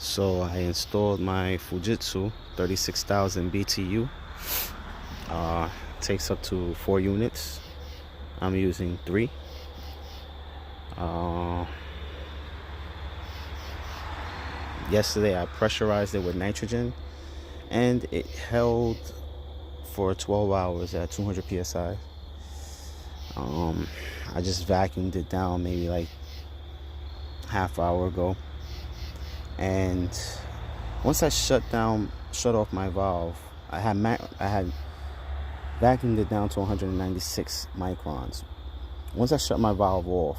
So I installed my Fujitsu 36,000 BTU. Takes up to 4 units. I'm using 3. Yesterday I pressurized it with nitrogen and it held for 12 hours at 200 psi. I just vacuumed it down maybe like half hour ago, and once I shut off my valve, I had vacuumed it down to 196 microns. Once I shut my valve off,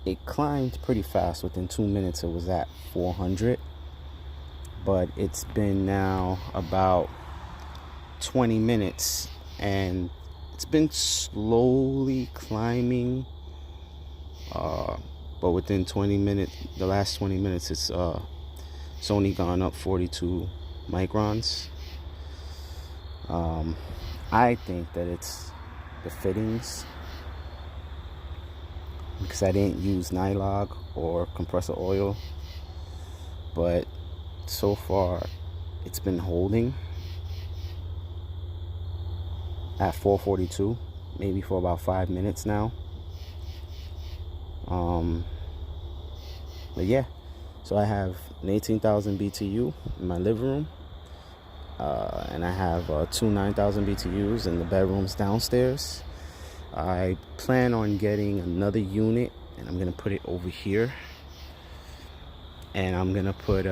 it climbed pretty fast. Within 2 minutes it was at 400, but it's been now about 20 minutes and it's been slowly climbing, but within 20 minutes, the last 20 minutes, it's only gone up 42 microns. I think that it's the fittings, because I didn't use nylog or compressor oil, but so far it's been holding at 442, maybe for about 5 minutes now. But yeah, so I have an 18,000 BTU in my living room, and I have 2 9,000 BTUs in the bedrooms downstairs. I plan on getting another unit, and I'm gonna put it over here, and I'm gonna put 2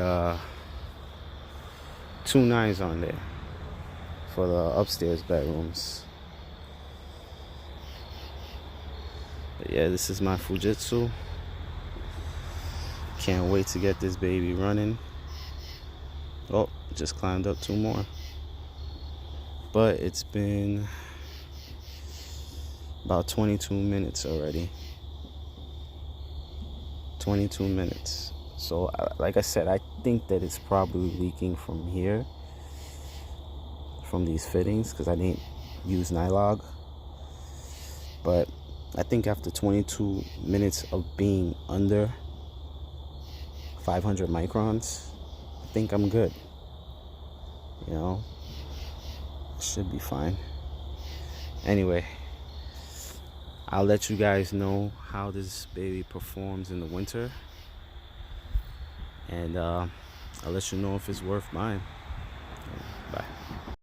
9s on there for the upstairs bedrooms. But yeah, this is my Fujitsu. Can't wait to get this baby running. Oh, just climbed up 2 more. But it's been about 22 minutes already. 22 minutes. So like I said, I think that it's probably leaking from here, from these fittings, because I didn't use nylog. But I think after 22 minutes of being under 500 microns, I think I'm good. You know, should be fine. Anyway, I'll let you guys know how this baby performs in the winter, and I'll let you know if it's worth buying.